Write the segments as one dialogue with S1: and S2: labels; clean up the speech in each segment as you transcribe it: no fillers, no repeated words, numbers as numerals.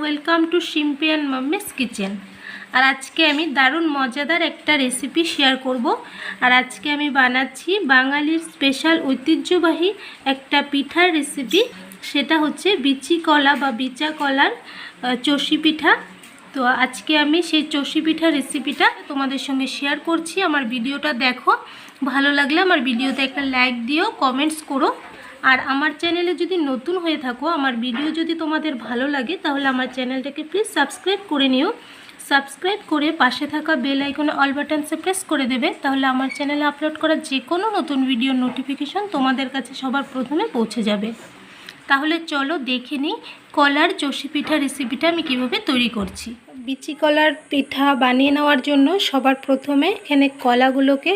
S1: Welcome to Shimpi and mummy's kitchen. আর আজকে আমি দারুণ মজাদার একটা রেসিপি শেয়ার করব। আর আজকে আমি বানাচ্ছি বাঙালির স্পেশাল ঐতিহ্যবাহী একটা পিঠার রেসিপি। সেটা হচ্ছে বিচি কলা বা বিচা কলার চষি পিঠা। তো আজকে আমি সেই চষি পিঠা রেসিপিটা তোমাদের সঙ্গে শেয়ার করছি। আমার ভিডিওটা দেখো, ভালো লাগলে আমার ভিডিওতে একটা লাইক দিও, কমেন্টস করো। আর আমার চ্যানেলে যদি নতুন হয়ে থাকো, আমার ভিডিও যদি তোমাদের ভালো লাগে, তাহলে আমার চ্যানেলটাকে প্লিজ সাবস্ক্রাইব করে নিও। সাবস্ক্রাইব করে পাশে থাকা বেল আইকনে অল বাটনসে প্রেস করে দেবে, তাহলে আমার চ্যানেলে আপলোড করা যে কোনো নতুন ভিডিওর নোটিফিকেশন তোমাদের কাছে সবার প্রথমে পৌঁছে যাবে। তাহলে চলো দেখে নিই কলার চষি পিঠা রেসিপিটা আমি কিভাবে তৈরি করছি। বিচি কলার পিঠা বানিয়ে নেওয়ার জন্য সবার প্রথমে এখানে কলাগুলোকে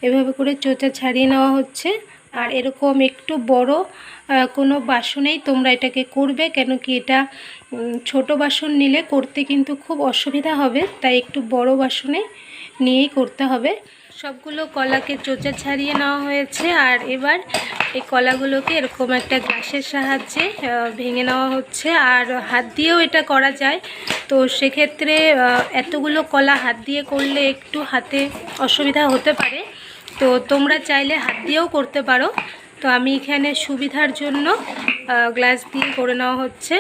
S1: এভাবে করে চোচা ছাড়িয়ে নেওয়া হচ্ছে। আর এরকম একটু বড় কোনো বাসনেই তোমরা এটাকে করবে, কেন কি এটা ছোট বাসন নিলে করতে কিন্তু খুব অসুবিধা হবে, তাই একটু বড় বাসনে নিয়েই করতে হবে। সবগুলো কলাকে চোচা ছাড়িয়ে নেওয়া হয়েছে। আর এবার এই কলাগুলোকে এরকম একটা গ্লাসের সাহায্যে ভেঙে নেওয়া হচ্ছে। আর হাত দিয়েও এটা করা যায়, তো সেক্ষেত্রে এতগুলো কলা হাত দিয়ে করলে একটু হাতে অসুবিধা হতে পারে, তো তোমরা চাইলে হাত দিয়েও করতে পারো। তো আমি এখানে সুবিধার জন্য গ্লাস দিয়ে করে নেওয়া হচ্ছে।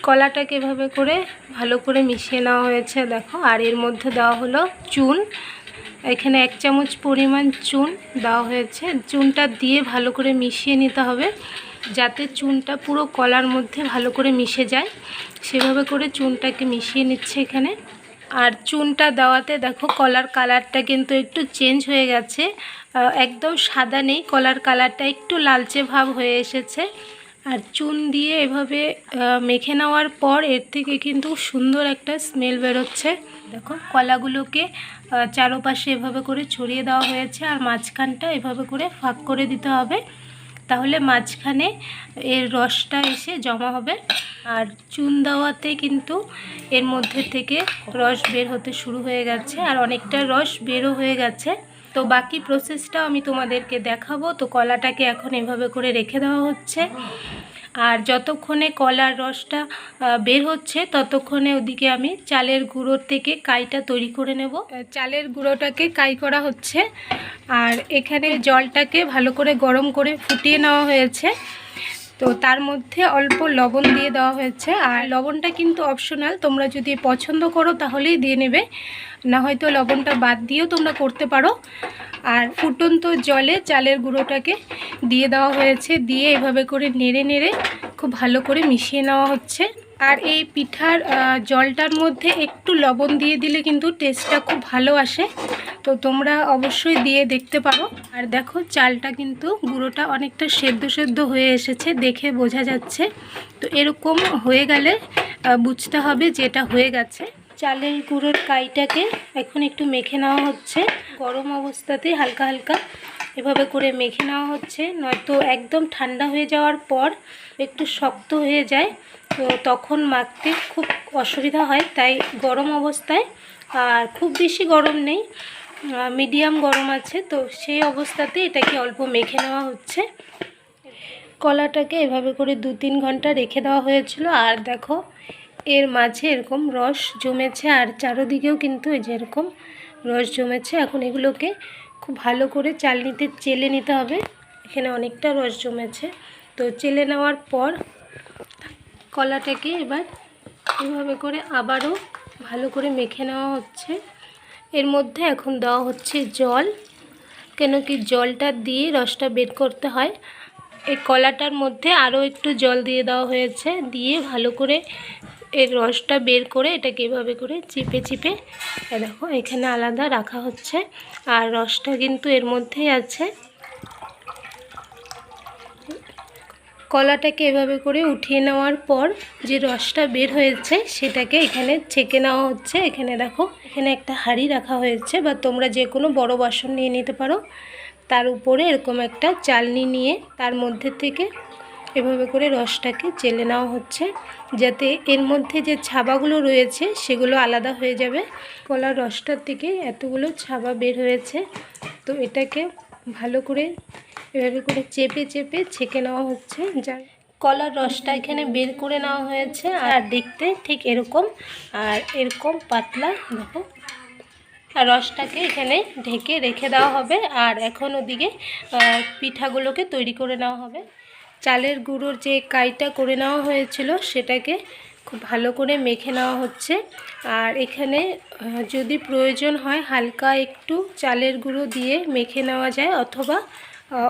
S1: কলাটাকে এভাবে করে ভালো করে মিশিয়ে নেওয়া হয়েছে দেখো। আর এর মধ্যে দেওয়া হলো চুন, এখানে 1 চামচ পরিমাণ চুন দেওয়া হয়েছে। চুনটা দিয়ে ভালো করে মিশিয়ে নিতে হবে, যাতে চুনটা পুরো কলার মধ্যে ভালো করে মিশে যায়, সেভাবে করে চুনটাকে মিশিয়ে নিচ্ছে এখানে। আর চুনটা দেওয়াতে দেখো কলার কালারটা কিন্তু একটু চেঞ্জ হয়ে গেছে, একদম সাদা নেই, কলার কালারটা একটু লালচে ভাব হয়ে এসেছে। আর চুন দিয়ে এভাবে মেখে নেওয়ার পর এর থেকে কিন্তু সুন্দর একটা স্মেল বেরোচ্ছে। দেখো কলাগুলোকে চারপাশে এভাবে করে ছড়িয়ে দেওয়া হয়েছে, আর মাঝখানটা এভাবে করে ফাঁক করে দিতে হবে, তাহলে মাঝখানে এর রসটা এসে জমা হবে। আর চুন দেওয়াতে কিন্তু এর মধ্যে থেকে রস বের হতে শুরু হয়ে গেছে, আর অনেকটা রস বেরও হয়ে গেছে। তো বাকি প্রসেসটাও আমি তোমাদেরকে দেখাবো। তো কলাটাকে এখন এভাবে করে রেখে দেওয়া হচ্ছে, আর যতক্ষণে কলার রসটা বের হচ্ছে ততক্ষণে ওদিকে আমি চালের গুঁড়োর থেকে কাইটা তৈরি করে নেব। চালের গুঁড়োটাকে কাই করা হচ্ছে, আর এখানে জলটাকে ভালো করে গরম করে ফুটিয়ে নেওয়া হয়েছে। তো তার মধ্যে অল্প লবণ দিয়ে দেওয়া হয়েছে, আর লবণটা কিন্তু অপশনাল, তোমরা যদি পছন্দ করো তাহলেই দিয়ে নেবে, না হয়তো লবণটা বাদ দিয়েও তোমরা করতে পারো। আর ফুটন্ত জলে চালের গুঁড়োটাকে দিয়ে দেওয়া হয়েছে, দিয়ে এভাবে করে নেড়ে নেড়ে খুব ভালো করে মিশিয়ে নেওয়া হচ্ছে। আর এই পিঠার জলটার মধ্যে একটু লবণ দিয়ে দিলে কিন্তু টেস্টটা খুব ভালো আসে, তো তোমরা অবশ্যই দিয়ে দেখতে পারো। আর দেখো চালটা কিন্তু গুঁড়োটা অনেকটা সেদ্ধ হয়ে এসেছে, দেখে বোঝা যাচ্ছে। তো এরকম হয়ে গেলে বুঝতে হবে যে এটা হয়ে গেছে। চালের গুঁড়োর কাইটাকে এখন একটু মেখে নেওয়া হচ্ছে, গরম অবস্থাতেই হালকা হালকা এভাবে করে মেখে নেওয়া হচ্ছে, নয়তো একদম ঠান্ডা হয়ে যাওয়ার পর একটু শক্ত হয়ে যায়, তো তখন মাখতে খুব অসুবিধা হয়। তাই গরম অবস্থায়, আর খুব বেশি গরম নেই, মিডিয়াম গরম আছে, তো সেই অবস্থাতে এটাকে অল্প মেখে নেওয়া হচ্ছে। কলাটাকে এভাবে করে 2-3 ঘন্টা রেখে দেওয়া হয়েছিল, আর দেখো এর মাঝে এরকম রস জমেছে, আর চারোদিকেও কিন্তু এই যে এরকম রস জমেছে। এখন এগুলোকে খুব ভালো করে চালনিতে চেলে নিতে হবে, এখানে অনেকটা রস জমেছে। তো চেলে নেওয়ার পর কলাটাকে এবার এভাবে করে আবারও ভালো করে মেখে নেওয়া হচ্ছে। এর মধ্যে এখন দেওয়া হচ্ছে জল, কেন কি জলটা দিয়ে রসটা বের করতে হয়। এই কলাটার মধ্যে আরও একটু জল দিয়ে দেওয়া হয়েছে, দিয়ে ভালো করে এর রসটা বের করে এটাকে এভাবে করে চিপে চিপে দেখো এখানে আলাদা রাখা হচ্ছে, আর রসটা কিন্তু এর মধ্যেই আছে। কলাটাকে এভাবে করে উঠিয়ে নেওয়ার পর যে রসটা বের হয়েছে সেটাকে এখানে ছেঁকে নেওয়া হচ্ছে। এখানে দেখো এখানে একটা হাঁড়ি রাখা হয়েছে, বা তোমরা যে কোনো বড় বাসন নিয়ে নিতে পারো। তার উপরে এরকম একটা চালনি নিয়ে তার মধ্যে থেকে এভাবে করে রসটাকে চেলে নেওয়া হচ্ছে, যাতে এর মধ্যে যে ছাবাগুলো রয়েছে সেগুলো আলাদা হয়ে যাবে। কলার রসটার থেকে এতগুলো ছাবা বের হয়েছে, তো এটাকে ভালো করে এভাবে করে চেপে চেপে ছেঁকে নেওয়া হচ্ছে। যার কলার রসটা এখানে বের করে নেওয়া হয়েছে আর দেখতে ঠিক এরকম, আর এরকম পাতলা দেখো। আর রসটাকে এখানে ঢেকে রেখে দেওয়া হবে। আর এখন ওদিকে পিঠাগুলোকে তৈরি করে নেওয়া হবে। চালের গুঁড়োর যে কাইটা করে নেওয়া হয়েছিল সেটাকে খুব ভালো করে মেখে নেওয়া হচ্ছে। আর এখানে যদি প্রয়োজন হয় হালকা একটু চালের গুঁড়ো দিয়ে মেখে নেওয়া যায়, অথবা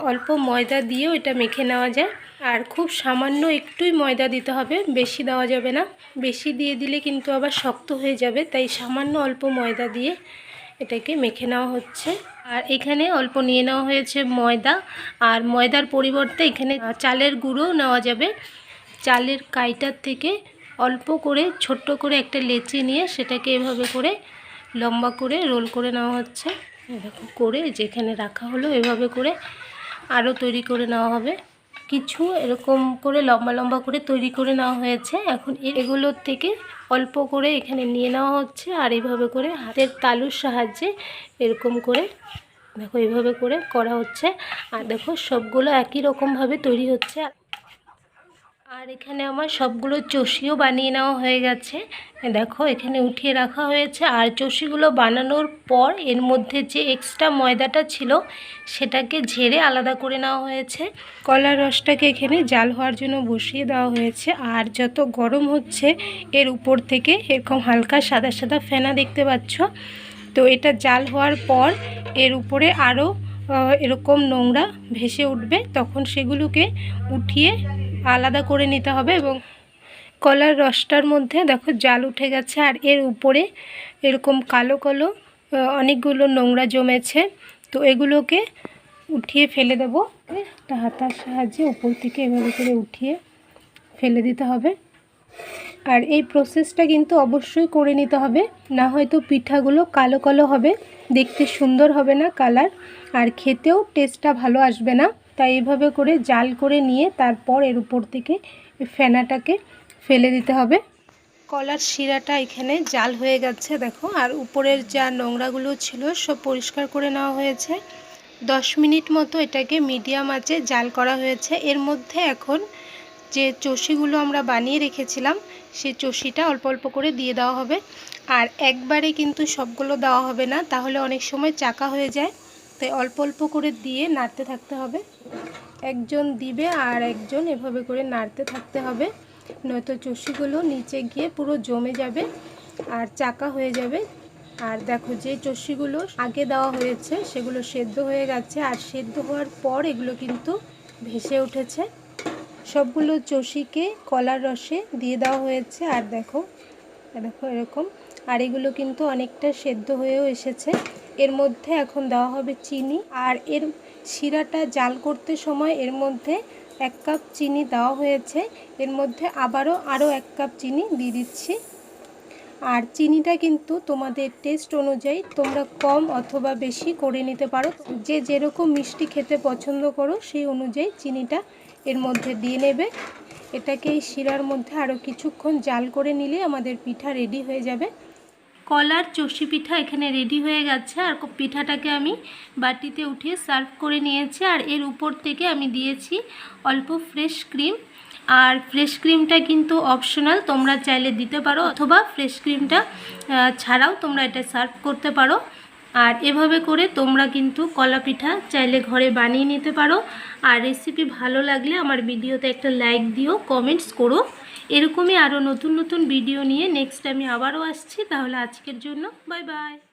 S1: অল্প ময়দা দিয়েও এটা মেখে নেওয়া যায়। আর খুব সামান্য একটুই ময়দা দিতে হবে, বেশি দেওয়া যাবে না। বেশি দিয়ে দিলে কিন্তু আবার শক্ত হয়ে যাবে, তাই সামান্য অল্প ময়দা দিয়ে এটাকে মেখে নেওয়া হচ্ছে। আর এখানে অল্প নিয়ে নেওয়া হয়েছে ময়দা, আর ময়দার পরিবর্তে এখানে চালের গুঁড়ো নেওয়া যাবে। চালের কাইটার থেকে অল্প করে ছোট্ট করে একটা লেচি নিয়ে সেটাকে এভাবে করে লম্বা করে রোল করে নেওয়া হচ্ছে। এরকম করে যেখানে রাখা হলো এভাবে করে আরও তৈরি করে নেওয়া হবে। কিছু এরকম করে লম্বা লম্বা করে তৈরি করে নেওয়া হয়েছে। এখন এগুলোর থেকে অল্প করে এখানে নিয়ে নেওয়া হচ্ছে, আর এইভাবে করে হাতের তালুর সাহায্যে এরকম করে দেখো এইভাবে করে করা হচ্ছে। আর দেখো সবগুলো একই রকমভাবে তৈরি হচ্ছে। আর এখানে আমার সবগুলো চষিও বানিয়ে নেওয়া হয়ে গেছে। দেখো এখানে উঠিয়ে রাখা হয়েছে। আর চষিগুলো বানানোর পর এর মধ্যে যে এক্সট্রা ময়দাটা ছিল সেটাকে ঝেড়ে আলাদা করে নেওয়া হয়েছে। কলার রসটাকে এখানে জাল হওয়ার জন্য বসিয়ে দেওয়া হয়েছে। আর যত গরম হচ্ছে এর উপর থেকে এরকম হালকা সাদা সাদা ফেনা দেখতে পাচ্ছ। তো এটা জাল হওয়ার পর এর উপরে আরও এরকম নোংরা ভেসে উঠবে, তখন সেগুলোকে উঠিয়ে আলাদা করে নিতে হবে। এবং কলার রসটার মধ্যে দেখো জাল উঠে গেছে, আর এর উপরে এরকম কালো কালো অনেকগুলো নোংরা জমেছে। তো এগুলোকে উঠিয়ে ফেলে দেবো। একটা হাতার সাহায্যে উপর থেকে এভাবে করে উঠিয়ে ফেলে দিতে হবে। আর এই প্রসেসটা কিন্তু অবশ্যই করে নিতে হবে, না হয়তো পিঠাগুলো কালো কালো হবে, দেখতে সুন্দর হবে না কালার, আর খেতেও টেস্টটা ভালো আসবে না। তাই এইভাবে করে জাল করে নিয়ে তারপর এর উপর থেকে ফেনাটাকে ফেলে দিতে হবে। কলার শিরাটা এখানে জাল হয়ে গেছে দেখো। আর উপরের যা নোংরাগুলো ছিল সব পরিষ্কার করে নেওয়া হয়েছে। 10 মিনিট মতো এটাকে মিডিয়াম আঁচে জাল করা হয়েছে। এর মধ্যে এখন যে চষিগুলো আমরা বানিয়ে রেখেছিলাম সেই চষিটা অল্প অল্প করে দিয়ে দেওয়া হবে। আর একবারে কিন্তু সবগুলো দেওয়া হবে না, তাহলে অনেক সময় চাকা হয়ে যায়। তাই অল্প অল্প করে দিয়ে নাড়তে থাকতে হবে। একজন দিবে আর একজন এভাবে করে নাড়তে থাকতে হবে, নয়তো চষিগুলো নিচে গিয়ে পুরো জমে যাবে আর চাকা হয়ে যাবে। আর দেখো যে চষিগুলো আগে দেওয়া হয়েছে সেগুলো সেদ্ধ হয়ে গেছে, আর সেদ্ধ হওয়ার পর এগুলো কিন্তু ভেসে উঠেছে। সবগুলো চষিকে কলার রসে দিয়ে দেওয়া হয়েছে। আর দেখো দেখো এরকম। আর এগুলো কিন্তু অনেকটা সেদ্ধ হয়েও এসেছে। এর মধ্যে এখন দেওয়া হবে চিনি। আর এর শিরাটা জাল করতে সময় এর মধ্যে 1 কাপ চিনি দেওয়া হয়েছে। এর মধ্যে আবারও আরও 1 কাপ চিনি দিয়ে দিচ্ছি। আর চিনিটা কিন্তু তোমাদের টেস্ট অনুযায়ী তোমরা কম অথবা বেশি করে নিতে পারো। যে যেরকম মিষ্টি খেতে পছন্দ করো সেই অনুযায়ী চিনিটা এর মধ্যে দিয়ে নেবে। এটাকে এই শিরার মধ্যে আরও কিছুক্ষণ জাল করে নিলে আমাদের পিঠা রেডি হয়ে যাবে। কলার চষি পিঠা এখানে রেডি হয়ে গেছে। আর পিঠাটাকে আমি বাটিতে উঠিয়ে সার্ভ করে নিয়েছি। আর এর উপর থেকে আমি দিয়েছি অল্প ফ্রেশ ক্রিম। আর ফ্রেশ ক্রিমটা কিন্তু অপশনাল, তোমরা চাইলে দিতে পারো, অথবা ফ্রেশ ক্রিমটা ছাড়াও তোমরা এটা সার্ভ করতে পারো। আর এভাবে করে তোমরা কিন্তু কলা পিঠা চাইলে ঘরে বানিয়ে নিতে পারো। আর রেসিপি ভালো লাগলে আমার ভিডিওতে একটা লাইক দিও, কমেন্টস করো। এরকমই আরও নতুন নতুন ভিডিও নিয়ে নেক্সট আমি আবারও আসছি। তাহলে আজকের জন্য বাই বাই।